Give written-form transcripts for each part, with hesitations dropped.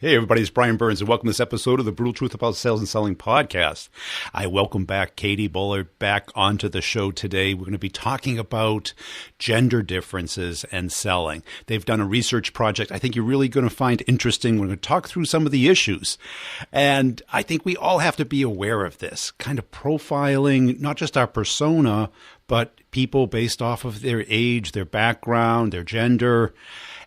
Hey, everybody, it's Brian Burns, and welcome to this episode of the Brutal Truth About Sales and Selling podcast. I welcome back Katy Buller back onto the show today. We're going to be talking about gender differences and selling. They've done a research project I think you're really going to find interesting. We're going to talk through some of the issues. And I think we all have to be aware of this, kind of profiling not just our persona, but people based off of their age, their background, their gender,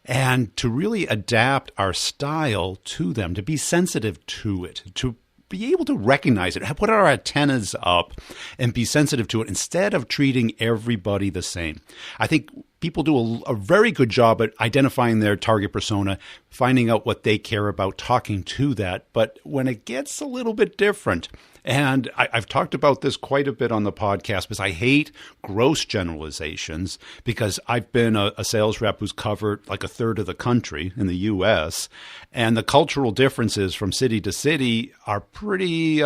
and to really adapt our style to them, to be sensitive to it, to be able to recognize it, put our antennas up and be sensitive to it instead of treating everybody the same. I think people do a very good job at identifying their target persona, finding out what they care about, talking to that. But when it gets a little bit different, and I've talked about this quite a bit on the podcast because I hate gross generalizations, because I've been a sales rep who's covered like a third of the country in the U.S., and the cultural differences from city to city are pretty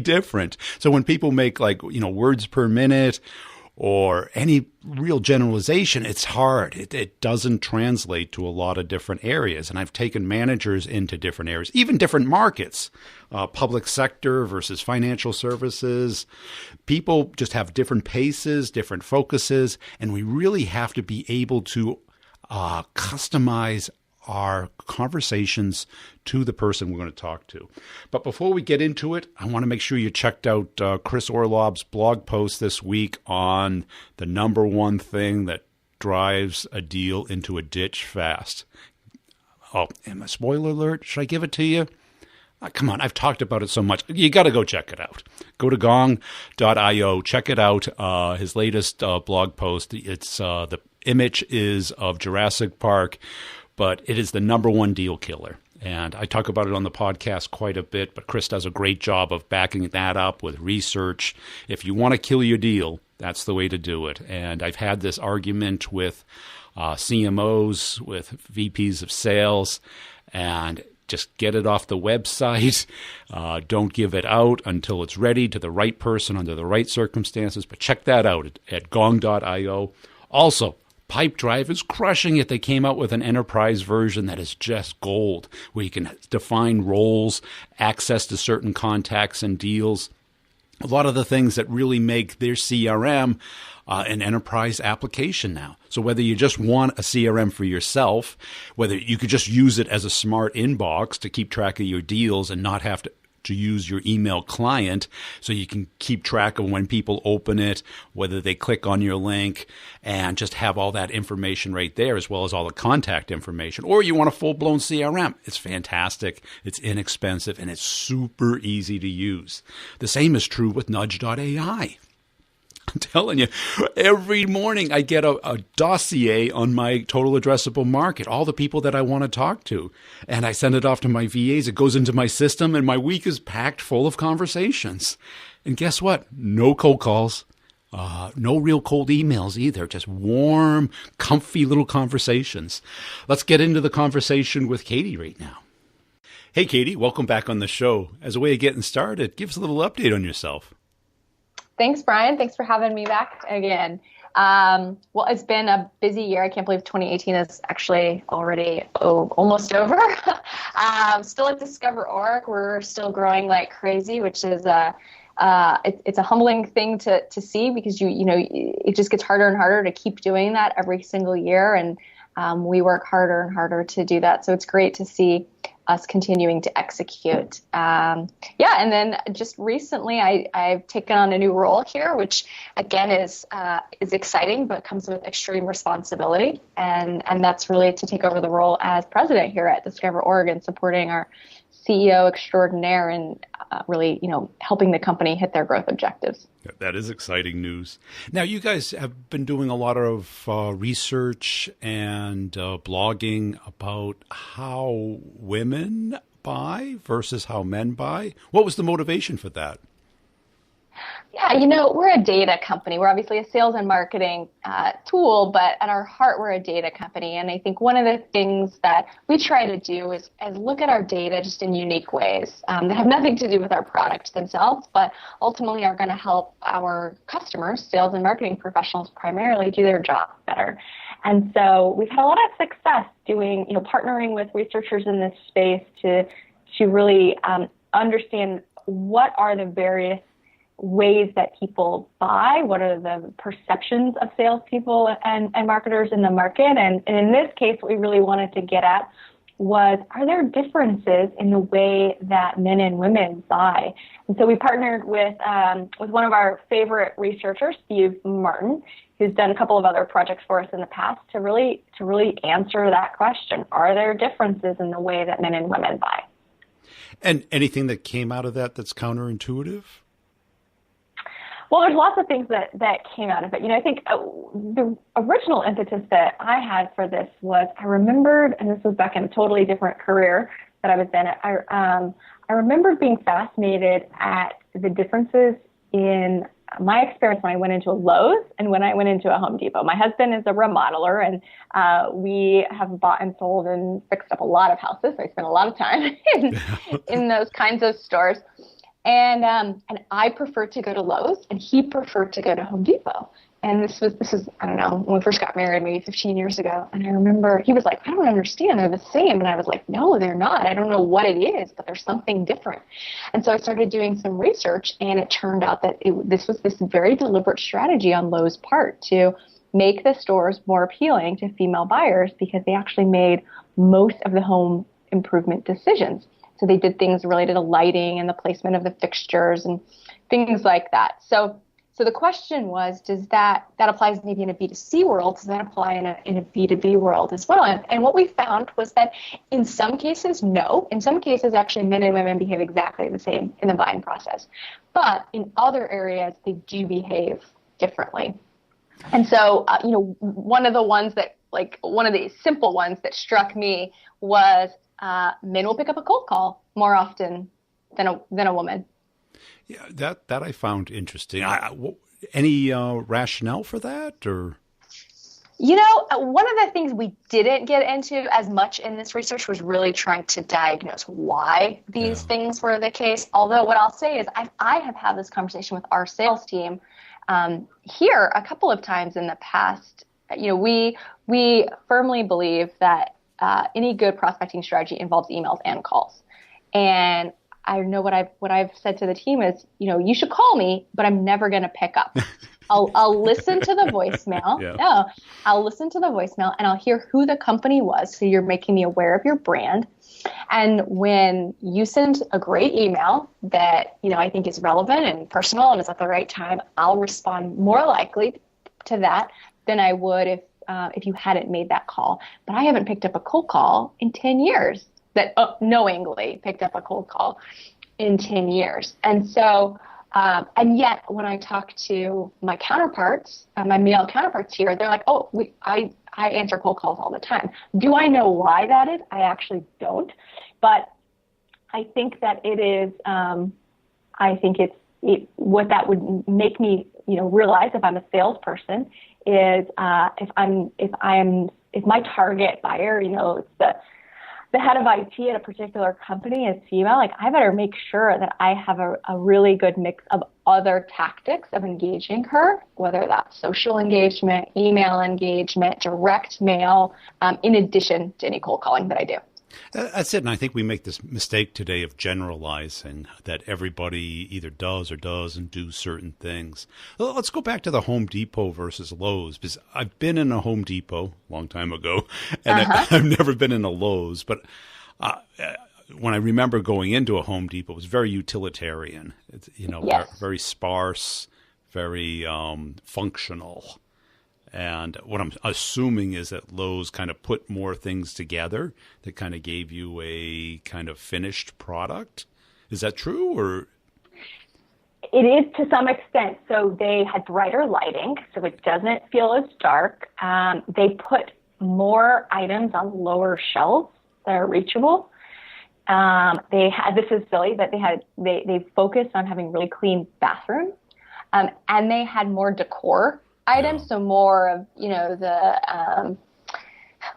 different. So when people make words per minute or any real generalization, it's hard. It doesn't translate to a lot of different areas. And I've taken managers into different areas, even different markets, public sector versus financial services. People just have different paces, different focuses, and we really have to be able to customize our conversations to the person we're going to talk to. But before we get into it, I want to make sure you checked out Chris Orlov's blog post this week on the number one thing that drives a deal into a ditch fast. Oh, and a spoiler alert, should I give it to you? Come on, I've talked about it so much. You got to go check it out. Go to gong.io, check it out. His latest blog post, it's the image is of Jurassic Park, but it is the number one deal killer. And I talk about it on the podcast quite a bit, but Chris does a great job of backing that up with research. If you want to kill your deal, that's the way to do it. And I've had this argument with CMOs, with VPs of sales, and just get it off the website. Don't give it out until it's ready to the right person under the right circumstances. But check that out at gong.io. Also, Pipedrive is crushing it. They came out with an enterprise version that is just gold, where you can define roles, access to certain contacts and deals. A lot of the things that really make their CRM an enterprise application now. So whether you just want a CRM for yourself, whether you could just use it as a smart inbox to keep track of your deals and not have to use your email client, so you can keep track of when people open it, whether they click on your link, and just have all that information right there, as well as all the contact information. Or you want a full-blown CRM. It's fantastic, it's inexpensive, and it's super easy to use. The same is true with Nudge.ai. I'm telling you, every morning I get a dossier on my total addressable market, all the people that I want to talk to. And I send it off to my VAs. It goes into my system, and my week is packed full of conversations. And guess what? No cold calls, no real cold emails either. Just warm, comfy little conversations. Let's get into the conversation with Katy right now. Hey, Katy, welcome back on the show. As a way of getting started, give us a little update on yourself. Thanks, Brian. Thanks for having me back again. Well, it's been a busy year. I can't believe 2018 is actually already almost over. Still at DiscoverOrg. We're still growing like crazy, which is it's a humbling thing to see, because it just gets harder and harder to keep doing that every single year, and we work harder and harder to do that. So it's great to see us continuing to execute. And then just recently I've taken on a new role here, which again is exciting, but comes with extreme responsibility. And that's really to take over the role as president here at DiscoverOrg and supporting our CEO extraordinaire and really, helping the company hit their growth objectives. That is exciting news. Now, you guys have been doing a lot of research and blogging about how women buy versus how men buy. What was the motivation for that? Yeah, we're a data company. We're obviously a sales and marketing tool, but at our heart, we're a data company. And I think one of the things that we try to do is look at our data just in unique ways that have nothing to do with our products themselves, but ultimately are going to help our customers, sales and marketing professionals primarily, do their job better. And so we've had a lot of success doing, partnering with researchers in this space to really understand what are the various ways that people buy, what are the perceptions of salespeople and marketers in the market. And in this case, what we really wanted to get at was, are there differences in the way that men and women buy? And so we partnered with one of our favorite researchers, Steve Martin, who's done a couple of other projects for us in the past to really answer that question. Are there differences in the way that men and women buy? And anything that came out of that that's counterintuitive? Well, there's lots of things that came out of it. I think the original impetus that I had for this was I remembered, and this was back in a totally different career that I was in, I remembered being fascinated at the differences in my experience when I went into a Lowe's and when I went into a Home Depot. My husband is a remodeler, and we have bought and sold and fixed up a lot of houses. So I spent a lot of time in those kinds of stores. And I preferred to go to Lowe's, and he preferred to go to Home Depot. And this is I don't know, when we first got married, maybe 15 years ago. And I remember he was like, I don't understand. They're the same. And I was like, no, they're not. I don't know what it is, but there's something different. And so I started doing some research, and it turned out that this was this very deliberate strategy on Lowe's part to make the stores more appealing to female buyers, because they actually made most of the home improvement decisions. So they did things related to the lighting and the placement of the fixtures and things like that. So the question was, does that applies maybe in a B2C world? Does that apply in a B2B world as well? And what we found was that in some cases, no. In some cases, actually, men and women behave exactly the same in the buying process. But in other areas, they do behave differently. And so, one of the simple ones that struck me was men will pick up a cold call more often than a woman. Yeah, that I found interesting. Any rationale for that, or? One of the things we didn't get into as much in this research was really trying to diagnose why these things were the case. Although what I'll say is I have had this conversation with our sales team here a couple of times in the past. We firmly believe that any good prospecting strategy involves emails and calls. And I know what I've said to the team is, you should call me, but I'm never going to pick up. I'll listen to the voicemail. Yeah. No, I'll listen to the voicemail and I'll hear who the company was. So you're making me aware of your brand. And when you send a great email that, I think is relevant and personal and is at the right time, I'll respond more likely to that than I would if you hadn't made that call. But I haven't picked up a cold call in 10 years. That knowingly picked up a cold call in 10 years. And so, and yet when I talk to my counterparts, my male counterparts here, they're like, oh, I answer cold calls all the time. Do I know why that is? I actually don't. But I think that it is, what that would make me, realize if I'm a salesperson is, if my target buyer, it's the head of IT at a particular company is female, I better make sure that I have a really good mix of other tactics of engaging her, whether that's social engagement, email engagement, direct mail, in addition to any cold calling that I do. That's it. And I think we make this mistake today of generalizing that everybody either does or doesn't do certain things. Well, let's go back to the Home Depot versus Lowe's, because I've been in a Home Depot a long time ago, and I've never been in a Lowe's. But when I remember going into a Home Depot, it was very utilitarian. It's, very sparse, very functional. And what I'm assuming is that Lowe's kind of put more things together that kind of gave you a kind of finished product. Is that true, or? It is to some extent. So they had brighter lighting, so it doesn't feel as dark. They put more items on lower shelves that are reachable. This is silly, but they focused on having really clean bathrooms. And they had more decor items, so more of, the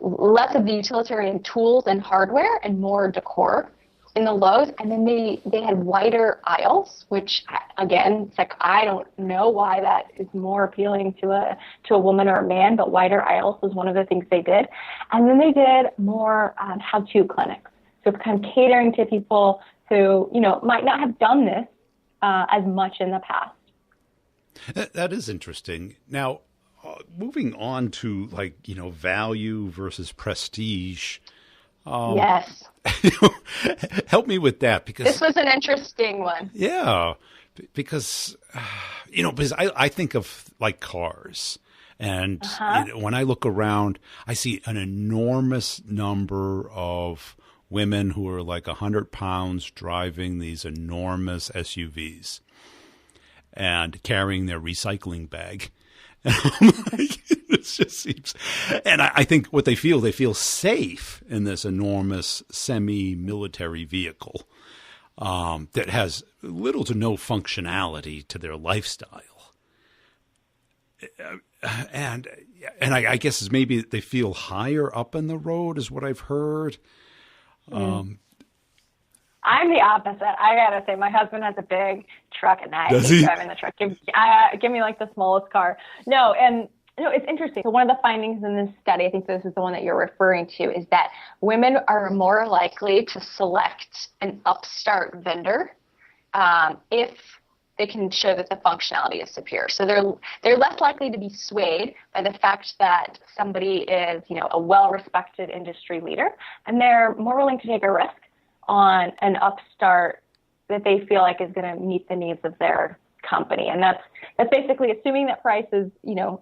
less of the utilitarian tools and hardware and more decor in the lows. And then they had wider aisles, which again, it's like, I don't know why that is more appealing to a woman or a man, but wider aisles was one of the things they did. And then they did more how-to clinics. So it's kind of catering to people who, might not have done this as much in the past. That is interesting. Now, moving on to value versus prestige. Yes. Help me with that, because this was an interesting one. Yeah, because because I think of like cars, and when I look around, I see an enormous number of women who are like 100 pounds driving these enormous SUVs and carrying their recycling bag. It just seems, and I think what they feel safe in this enormous semi-military vehicle that has little to no functionality to their lifestyle. And I guess maybe they feel higher up in the road is what I've heard. I'm the opposite. I gotta say, my husband has a big truck, and I hate driving the truck. Give me like the smallest car. No, and it's interesting. So one of the findings in this study, I think this is the one that you're referring to, is that women are more likely to select an upstart vendor if they can show that the functionality is superior. So they're less likely to be swayed by the fact that somebody is, a well-respected industry leader, and they're more willing to take a risk on an upstart that they feel like is going to meet the needs of their company. And that's basically assuming that price is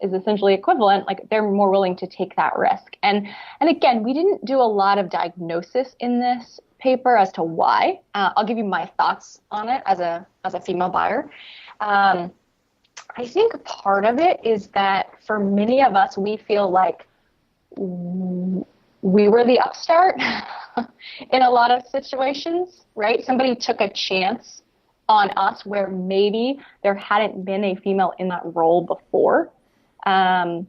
essentially equivalent. Like, they're more willing to take that risk. And again, we didn't do a lot of diagnosis in this paper as to why. I'll give you my thoughts on it as a female buyer. I think part of it is that for many of us, we feel like we were the upstart in a lot of situations, right? Somebody took a chance on us where maybe there hadn't been a female in that role before. And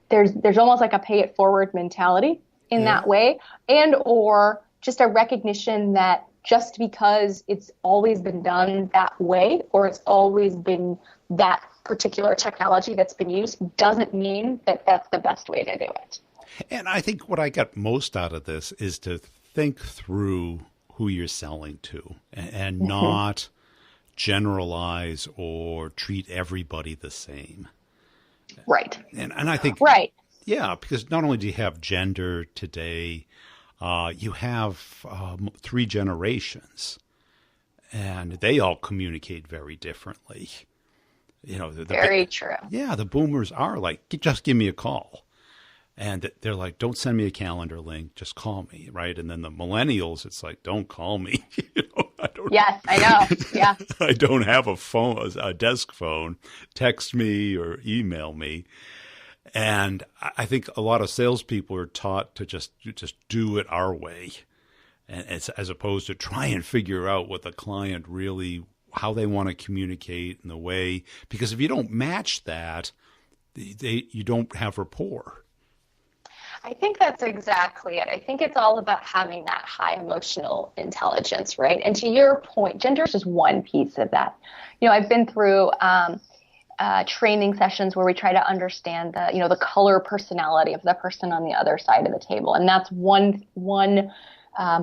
there's almost like a pay it forward mentality in that way, and or just a recognition that just because it's always been done that way, or it's always been that particular technology that's been used, doesn't mean that that's the best way to do it. And I think what I got most out of this is to think through who you're selling to and not generalize or treat everybody the same. Right. And I think, right. Yeah, because not only do you have gender today, you have 3 generations, and they all communicate very differently. Very true. Yeah, the boomers are like, just give me a call. And they're like, don't send me a calendar link, just call me, right? And then the millennials, it's like, don't call me. Yes, I know. Yeah. I don't have a desk phone. Text me or email me. And I think a lot of salespeople are taught to just do it our way, and as opposed to try and figure out what the client really, how they want to communicate in the way. Because if you don't match that, you don't have rapport. I think that's exactly it. I think it's all about having that high emotional intelligence, right? And to your point, gender is just one piece of that. I've been through training sessions where we try to understand the color personality of the person on the other side of the table. And that's one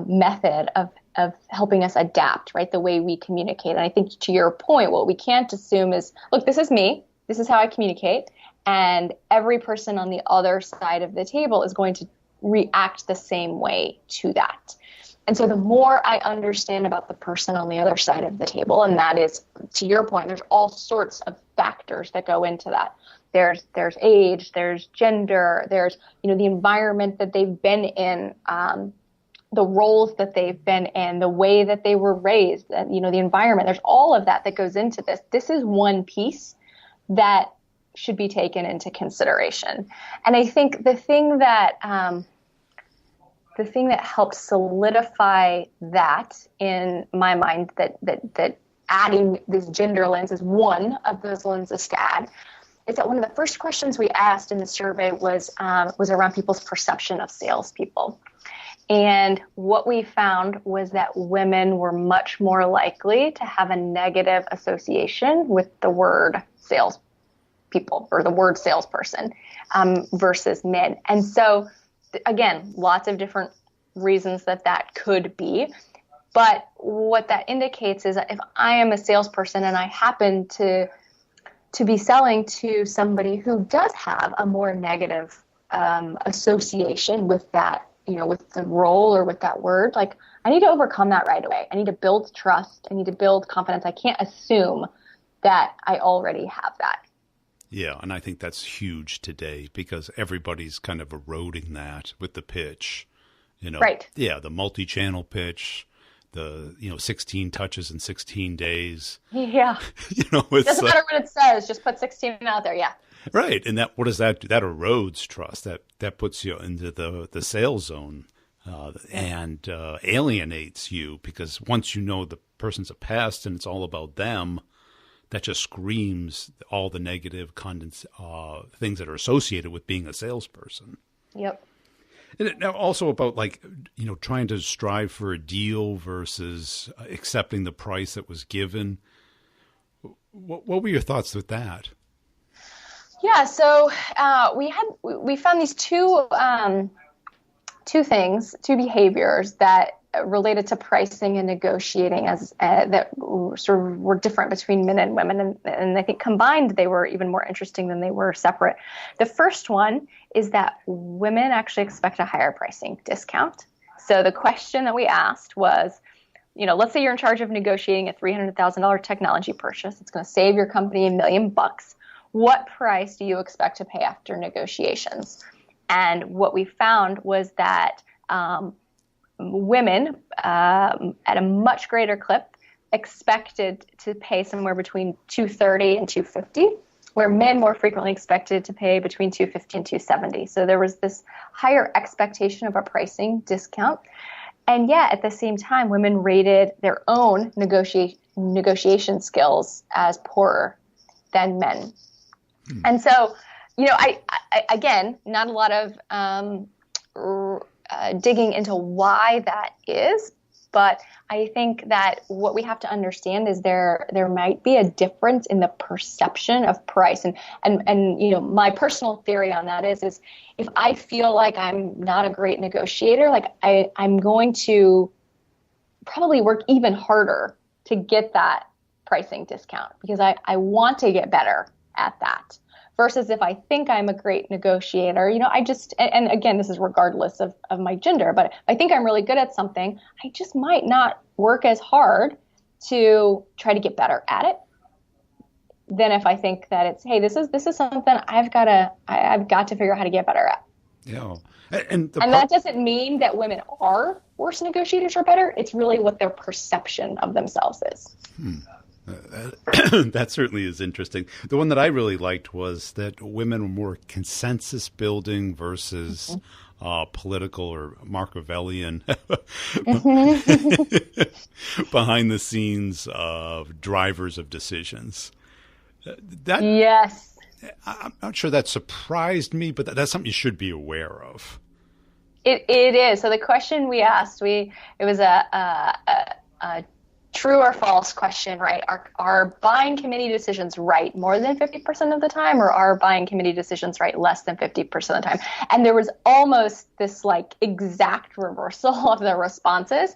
method of helping us adapt, right? The way we communicate. And I think to your point, what we can't assume is, look, this is me. This is how I communicate. And every person on the other side of the table is going to react the same way to that. And so the more I understand about the person on the other side of the table, and that is, to your point, there's all sorts of factors that go into that. There's age, there's gender, there's, the environment that they've been in, the roles that they've been in, the way that they were raised, the environment. There's all of that goes into this. This is one piece that should be taken into consideration. And I think the thing that the thing that helped solidify that in my mind, that adding this gender lens is one of those lenses to add, is that one of the first questions we asked in the survey was around people's perception of salespeople. And what we found was that women were much more likely to have a negative association with the word salespeople or the word salesperson versus men. And so, again, lots of different reasons that could be. But what that indicates is that if I am a salesperson and I happen to be selling to somebody who does have a more negative association with that, with the role or with that word, like, I need to overcome that right away. I need to build trust. I need to build confidence. I can't assume that I already have that. Yeah, and I think that's huge today because everybody's kind of eroding that with the pitch. Right. Yeah, the multi-channel pitch, the 16 touches in 16 days. Yeah. It's doesn't matter what it says, just put 16 out there. Yeah. Right. And what does that do? That erodes trust. That puts you into the sales zone and alienates you, because once you know the person's a pest and it's all about them, that just screams all the negative things that are associated with being a salesperson. Yep. And now also about trying to strive for a deal versus accepting the price that was given. What were your thoughts with that? Yeah, so we found these two behaviors that related to pricing and negotiating as that sort of were different between men and women, and I think combined they were even more interesting than they were separate. The first one is that women actually expect a higher pricing discount. So the question that we asked was, let's say you're in charge of negotiating a $300,000 technology purchase. It's going to save your company $1 million. What price do you expect to pay after negotiations? And what we found was that women, at a much greater clip, expected to pay somewhere between $230 and $250, where men more frequently expected to pay between $250 and $270. So there was this higher expectation of a pricing discount. And yet, at the same time, women rated their own negotiation skills as poorer than men. And so, I again, not a lot of digging into why that is, but I think that what we have to understand is there might be a difference in the perception of price. And my personal theory on that is if I feel like I'm not a great negotiator, like I'm going to probably work even harder to get that pricing discount because I want to get better at that. Versus if I think I'm a great negotiator, and again, this is regardless of my gender, but if I think I'm really good at something, I just might not work as hard to try to get better at it than if I think that it's, hey, this is something I've got to figure out how to get better at. Yeah. And that doesn't mean that women are worse negotiators or better. It's really what their perception of themselves is. That certainly is interesting. The one that I really liked was that women were more consensus building versus political or Machiavellian behind the scenes drivers of decisions. Yes. I'm not sure that surprised me, but that's something you should be aware of. It is. So the question we asked, it was a true or false question, right? Are buying committee decisions right more than 50% of the time, or are buying committee decisions right less than 50% of the time? And there was almost this exact reversal of the responses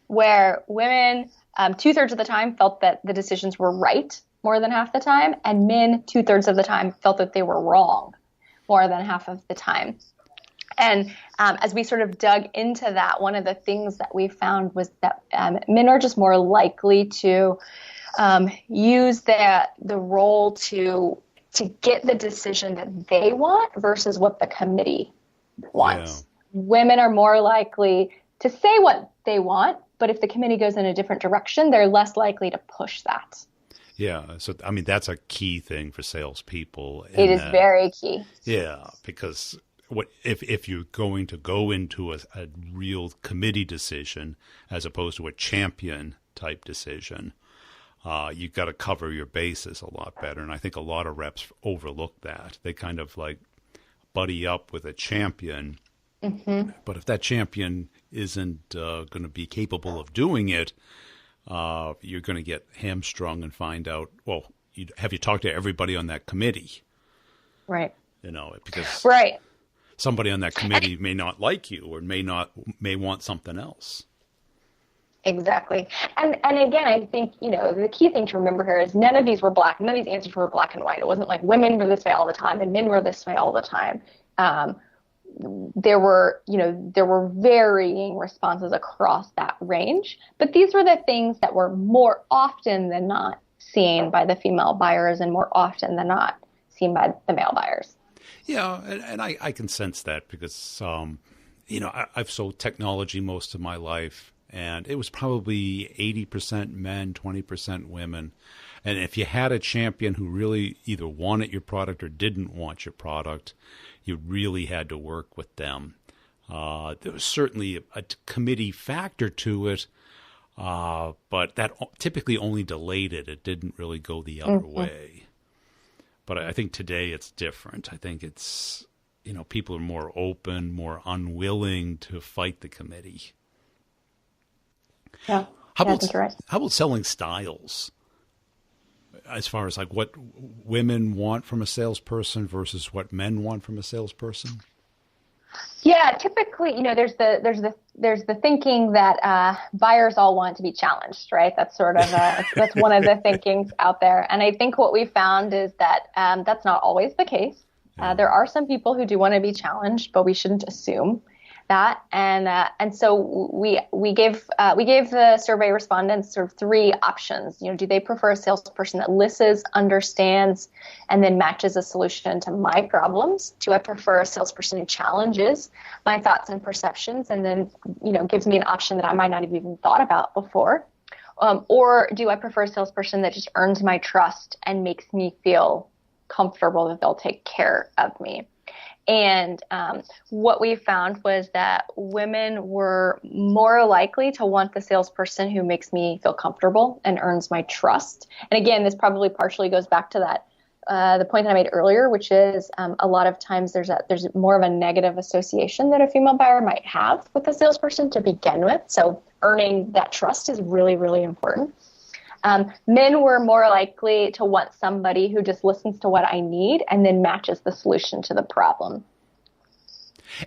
where women 2/3 of the time felt that the decisions were right more than half the time, and men 2/3 of the time felt that they were wrong more than half of the time. And as we sort of dug into that, one of the things that we found was that men are just more likely to use the role to get the decision that they want versus what the committee wants. Yeah. Women are more likely to say what they want, but if the committee goes in a different direction, they're less likely to push that. Yeah. So, that's a key thing for salespeople. It is very key. Yeah, because what if you're going to go into a real committee decision as opposed to a champion type decision, you've got to cover your bases a lot better. And I think a lot of reps overlook that. They kind of like buddy up with a champion. Mm-hmm. But if that champion isn't going to be capable of doing it, you're going to get hamstrung and find out, well, have you talked to everybody on that committee? Right. Because right. somebody on that committee may not like you or may want something else. Exactly. And again, I think, the key thing to remember here is none of these answers were black and white. It wasn't like women were this way all the time and men were this way all the time. There were varying responses across that range, but these were the things that were more often than not seen by the female buyers and more often than not seen by the male buyers. Yeah, and I can sense that because, I've sold technology most of my life, and it was probably 80% men, 20% women. And if you had a champion who really either wanted your product or didn't want your product, you really had to work with them. There was certainly a committee factor to it, but that typically only delayed it. It didn't really go the other way. But I think today it's different. I think it's, people are more open, more unwilling to fight the committee. Yeah, I think you're right. How about selling styles? As far as like what women want from a salesperson versus what men want from a salesperson? Yeah, typically, there's the thinking that buyers all want to be challenged, right? That's sort of that's one of the thinkings out there. And I think what we found is that that's not always the case. There are some people who do want to be challenged, but we shouldn't assume that. And so we gave the survey respondents sort of three options. Do they prefer a salesperson that listens, understands, and then matches a solution to my problems? Do I prefer a salesperson who challenges my thoughts and perceptions and then, gives me an option that I might not have even thought about before? Or do I prefer a salesperson that just earns my trust and makes me feel comfortable that they'll take care of me? And what we found was that women were more likely to want the salesperson who makes me feel comfortable and earns my trust. And again, this probably partially goes back to that the point that I made earlier, which is a lot of times there's more of a negative association that a female buyer might have with a salesperson to begin with. So earning that trust is really, really important. Men were more likely to want somebody who just listens to what I need and then matches the solution to the problem.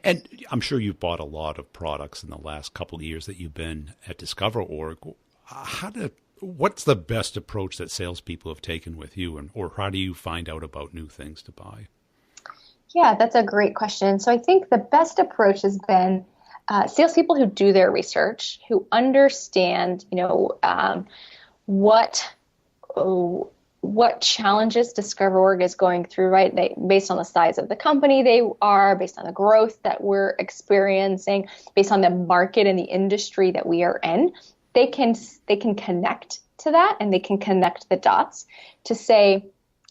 And I'm sure you've bought a lot of products in the last couple of years that you've been at DiscoverOrg. What's the best approach that salespeople have taken with you, or how do you find out about new things to buy? Yeah, that's a great question. So I think the best approach has been salespeople who do their research, who understand, what challenges DiscoverOrg is going through, right? Based on the size of the company they are, based on the growth that we're experiencing, based on the market and the industry that we are in, they can connect to that and they can connect the dots to say,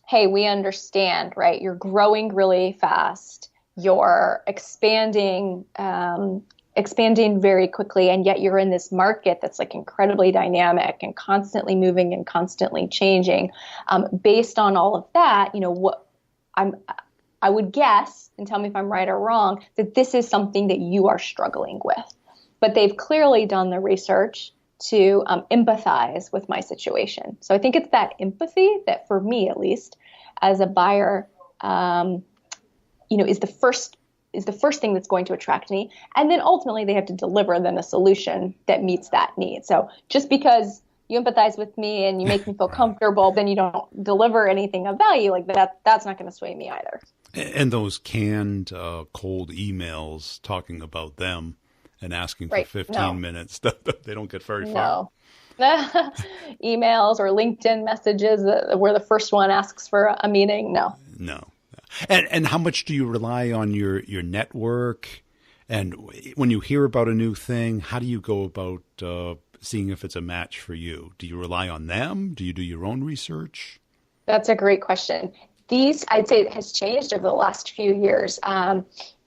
hey, we understand, right? You're growing really fast. You're expanding very quickly, and yet you're in this market that's like incredibly dynamic and constantly moving and constantly changing. Based on all of that, I would guess, and tell me if I'm right or wrong, that this is something that you are struggling with. But they've clearly done the research to empathize with my situation. So I think it's that empathy that, for me at least, as a buyer, is the first thing that's going to attract me. And then ultimately they have to deliver then a solution that meets that need. So just because you empathize with me and you make me feel comfortable, then you don't deliver anything of value, like that's not going to sway me either. And those canned cold emails talking about them and asking for 15 minutes, they don't get very far. No. Emails or LinkedIn messages where the first one asks for a meeting, no. And how much do you rely on your network? And when you hear about a new thing, how do you go about seeing if it's a match for you? Do you rely on them? Do you do your own research? That's a great question. these, I'd say, has changed over the last few years.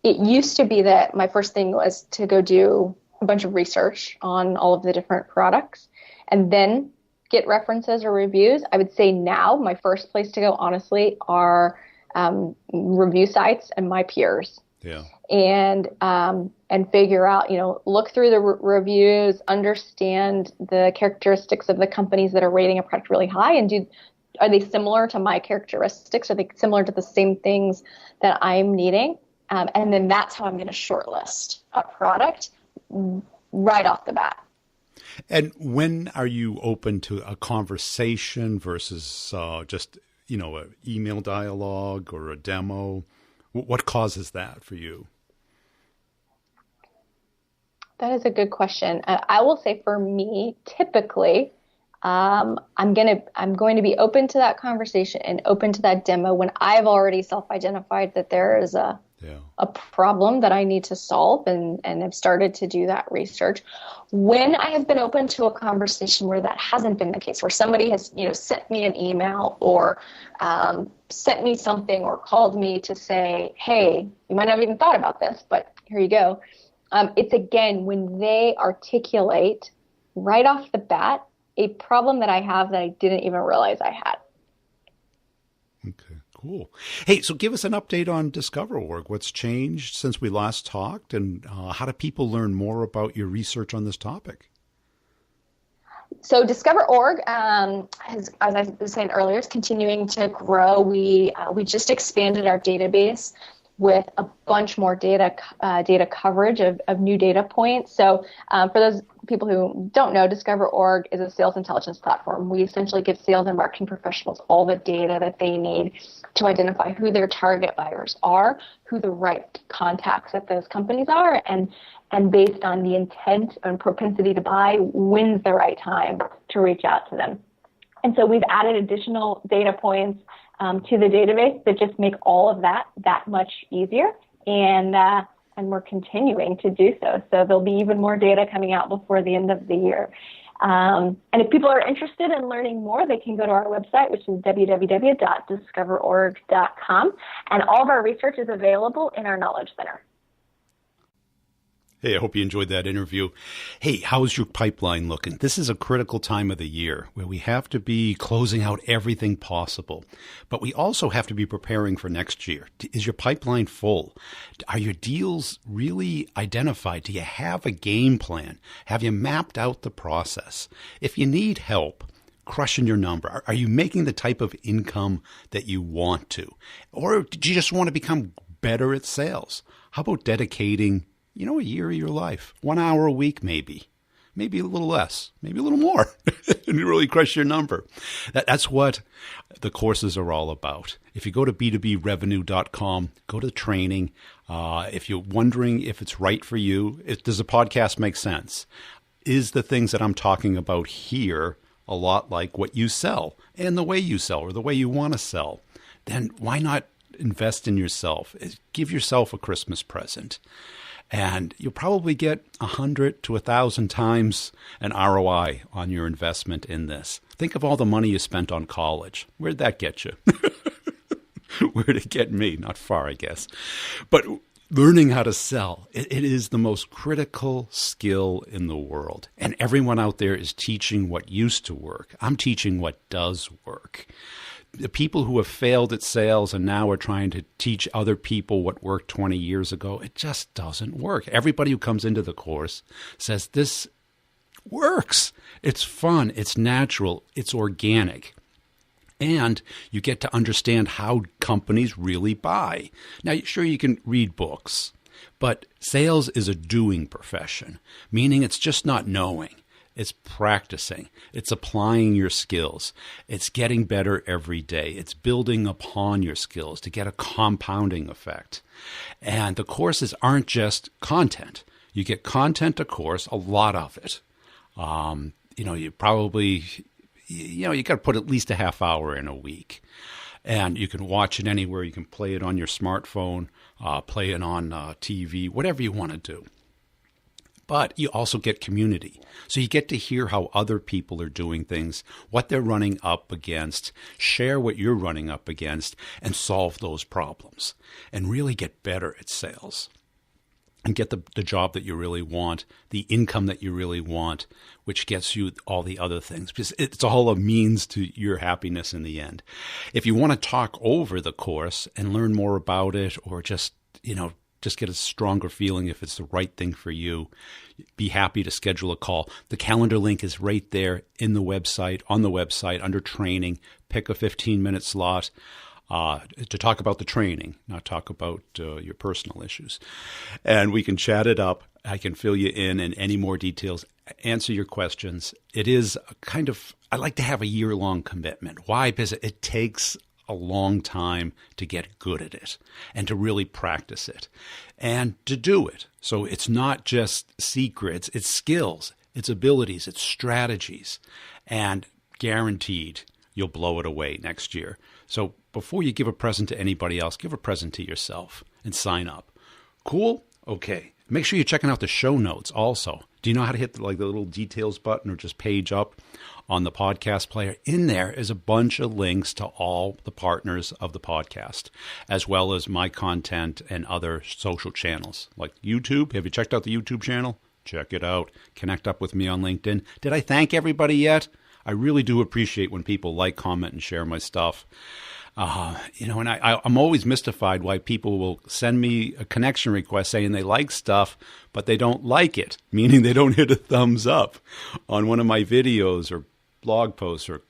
It used to be that my first thing was to go do a bunch of research on all of the different products and then get references or reviews. I would say now my first place to go, honestly, are review sites and my peers. Yeah. And figure out, look through the reviews, understand the characteristics of the companies that are rating a product really high, and are they similar to my characteristics? Are they similar to the same things that I'm needing? And then that's how I'm going to shortlist a product right off the bat. And when are you open to a conversation versus just, an email dialogue or a demo? What causes that for you? That is a good question. I will say for me, typically, I'm going to be open to that conversation and open to that demo when I've already self-identified that there is a problem that I need to solve and have started to do that research. When I have been open to a conversation where that hasn't been the case, where somebody has, sent me an email or sent me something or called me to say, hey, you might not have even thought about this, but here you go. It's again, when they articulate right off the bat a problem that I have that I didn't even realize I had. Okay, cool. Hey, so give us an update on DiscoverOrg. What's changed since we last talked, and how do people learn more about your research on this topic? So DiscoverOrg, as I was saying earlier, is continuing to grow. We just expanded our database with a bunch more data coverage of new data points. So for those people who don't know, DiscoverOrg is a sales intelligence platform. We essentially give sales and marketing professionals all the data that they need to identify who their target buyers are, who the right contacts at those companies are, and based on the intent and propensity to buy, when's the right time to reach out to them. And so we've added additional data points to the database that just make all of that much easier, and we're continuing to do so. So there'll be even more data coming out before the end of the year. And if people are interested in learning more, they can go to our website, which is www.discoverorg.com, and all of our research is available in our Knowledge Center. Hey, I hope you enjoyed that interview. Hey, how's your pipeline looking? This is a critical time of the year where we have to be closing out everything possible, but we also have to be preparing for next year. Is your pipeline full? Are your deals really identified? Do you have a game plan? Have you mapped out the process? If you need help crushing your number, are you making the type of income that you want to? Or do you just want to become better at sales? How about dedicating a year of your life, 1 hour a week, maybe a little less, maybe a little more, and you really crush your number. That's what the courses are all about. If you go to b2brevenue.com, go to training. If you're wondering if it's right for you, does the podcast make sense? Is the things that I'm talking about here a lot like what you sell and the way you sell or the way you want to sell? Then why not invest in yourself? Give yourself a Christmas present. And you'll probably get 100 to 1,000 times an ROI on your investment in this. Think of all the money you spent on college. Where'd that get you? Where'd it get me? Not far, I guess. But learning how to sell, it is the most critical skill in the world. And everyone out there is teaching what used to work. I'm teaching what does work. The people who have failed at sales and now are trying to teach other people what worked 20 years ago, it just doesn't work. Everybody who comes into the course says this works. It's fun. It's natural. It's organic. And you get to understand how companies really buy. Now, sure, you can read books, but sales is a doing profession, meaning it's just not knowing. It's practicing. It's applying your skills. It's getting better every day. It's building upon your skills to get a compounding effect. And the courses aren't just content. You get content, of course, a lot of it. You probably, you got to put at least a half hour in a week. And you can watch it anywhere. You can play it on your smartphone, play it on TV, whatever you want to do. But you also get community. So you get to hear how other people are doing things, what they're running up against, share what you're running up against, and solve those problems and really get better at sales and get the job that you really want, the income that you really want, which gets you all the other things. Because it's all a means to your happiness in the end. If you want to talk over the course and learn more about it, or just get a stronger feeling if it's the right thing for you, be happy to schedule a call. The calendar link is right there on the website, under training. Pick a 15-minute slot to talk about the training, not talk about your personal issues. And we can chat it up. I can fill you in any more details, answer your questions. It is I like to have a year-long commitment. Why? Because it takes a long time to get good at it and to really practice it and to do it. So it's not just secrets, it's skills, it's abilities, it's strategies, and guaranteed you'll blow it away next year. So before you give a present to anybody else, give a present to yourself and sign up. Cool? Okay. Make sure you're checking out the show notes also. Do you know how to hit the little details button or just page up on the podcast player? In there is a bunch of links to all the partners of the podcast, as well as my content and other social channels like YouTube. Have you checked out the YouTube channel? Check it out. Connect up with me on LinkedIn. Did I thank everybody yet? I really do appreciate when people like, comment, and share my stuff. And I'm always mystified why people will send me a connection request saying they like stuff, but they don't like it, meaning they don't hit a thumbs up on one of my videos or blog posts or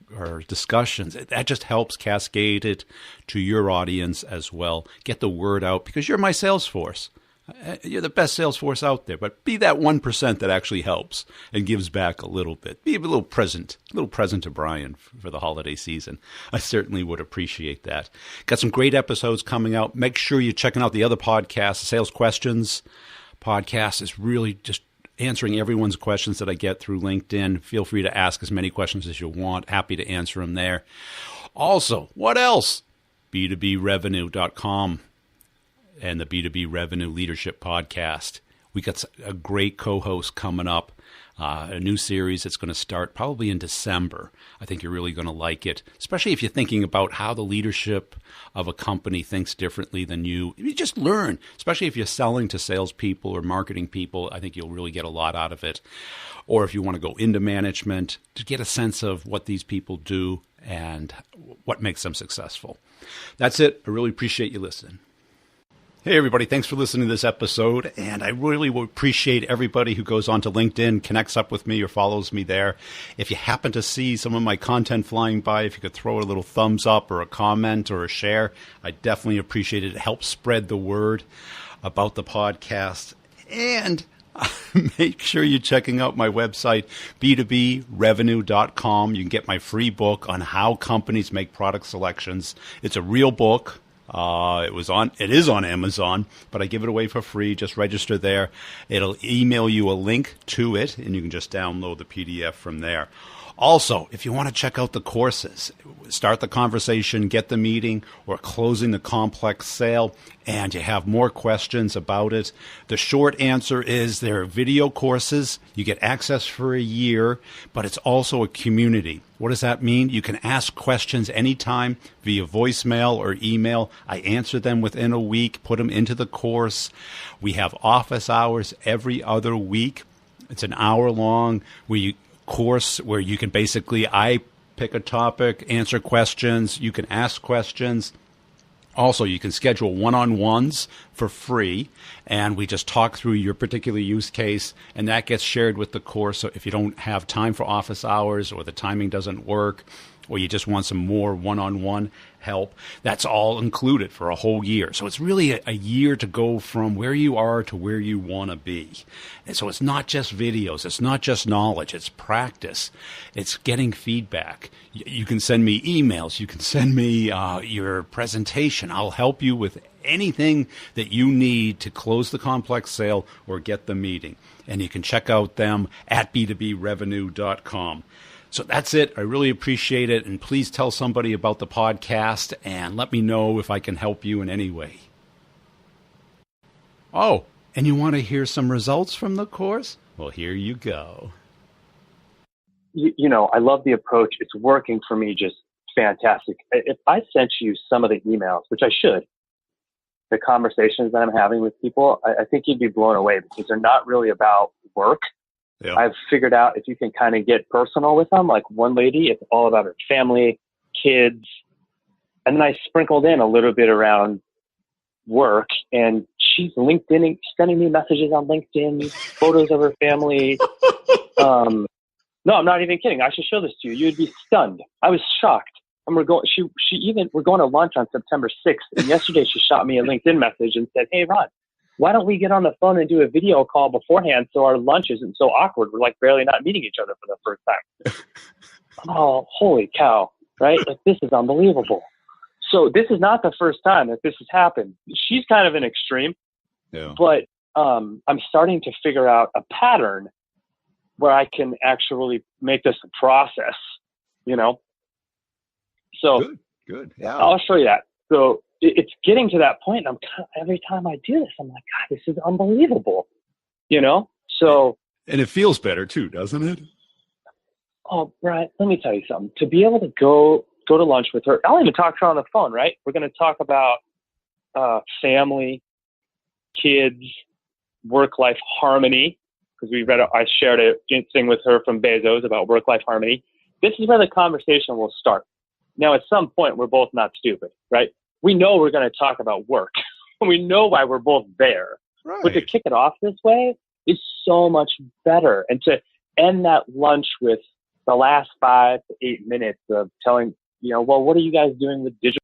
discussions. That just helps cascade it to your audience as well. Get the word out, because you're my sales force. You're the best sales force out there, but be that 1% that actually helps and gives back a little bit. Be a little present to Brian for the holiday season. I certainly would appreciate that. Got some great episodes coming out. Make sure you're checking out the other podcasts. The Sales Questions podcast is really just answering everyone's questions that I get through LinkedIn. Feel free to ask as many questions as you want. Happy to answer them there. Also, what else? B2BRevenue.com. and the B2B Revenue Leadership Podcast. We got a great co-host coming up, a new series that's going to start probably in December. I think you're really going to like it, especially if you're thinking about how the leadership of a company thinks differently than you. You just learn, especially if you're selling to salespeople or marketing people. I think you'll really get a lot out of it. Or if you want to go into management, to get a sense of what these people do and what makes them successful. That's it. I really appreciate you listening. Hey, everybody. Thanks for listening to this episode. And I really would appreciate everybody who goes onto LinkedIn, connects up with me, or follows me there. If you happen to see some of my content flying by, if you could throw a little thumbs up or a comment or a share, I definitely appreciate it. It helps spread the word about the podcast. And make sure you're checking out my website, b2brevenue.com. You can get my free book on how companies make product selections. It's a real book. It is on Amazon, but I give it away for free. Just register there. It'll email you a link to it, and you can just download the PDF from there. Also, if you want to check out the courses, start the conversation, get the meeting, or closing the complex sale, and you have more questions about it, the short answer is there are video courses. You get access for a year, but it's also a community. What does that mean? You can ask questions anytime via voicemail or email. I answer them within a week, put them into the course. We have office hours every other week. It's an hour long course where you can I pick a topic, answer questions, you can ask questions. Also, you can schedule one-on-ones for free, and we just talk through your particular use case, and that gets shared with the course. So if you don't have time for office hours, or the timing doesn't work, or you just want some more one-on-one help, that's all included for a whole year. So it's really a year to go from where you are to where you want to be. And so it's not just videos, it's not just knowledge, it's practice, it's getting feedback. You can send me emails, you can send me your presentation. I'll help you with anything that you need to close the complex sale or get the meeting. And you can check out them at b2brevenue.com. So that's it. I really appreciate it. And please tell somebody about the podcast and let me know if I can help you in any way. Oh, And you want to hear some results from the course? Well, here you go. You know, I love the approach. It's working for me just fantastic. If I sent you some of the emails, which I should, the conversations that I'm having with people, I think you'd be blown away because they're not really about work. Yeah. I've figured out if you can kind of get personal with them, like one lady, it's all about her family, kids. And then I sprinkled in a little bit around work, and she's LinkedIn, sending me messages on LinkedIn, photos of her family. No, I'm not even kidding. I should show this to you. You'd be stunned. I was shocked. And we're going to lunch on September 6th. And yesterday she shot me a LinkedIn message and said, "Hey, Ron, why don't we get on the phone and do a video call beforehand so our lunch isn't so awkward? We're like barely not meeting each other for the first time." Oh, holy cow, right? Like, this is unbelievable. So this is not the first time that this has happened. She's kind of an extreme, but I'm starting to figure out a pattern where I can actually make this a process, you know? So good. Yeah. I'll show you that. So it's getting to that point. And every time I do this, I'm like, God, this is unbelievable, you know? So. And it feels better too, doesn't it? Oh, Brian, let me tell you something. To be able to go to lunch with her, I'll even talk to her on the phone, right? We're going to talk about family, kids, work-life harmony, because I shared a thing with her from Bezos about work-life harmony. This is where the conversation will start. Now, at some point, we're both not stupid, right? We know we're going to talk about work. We know why we're both there. Right. But to kick it off this way is so much better. And to end that lunch with the last 5 to 8 minutes of telling, you know, well, what are you guys doing with digital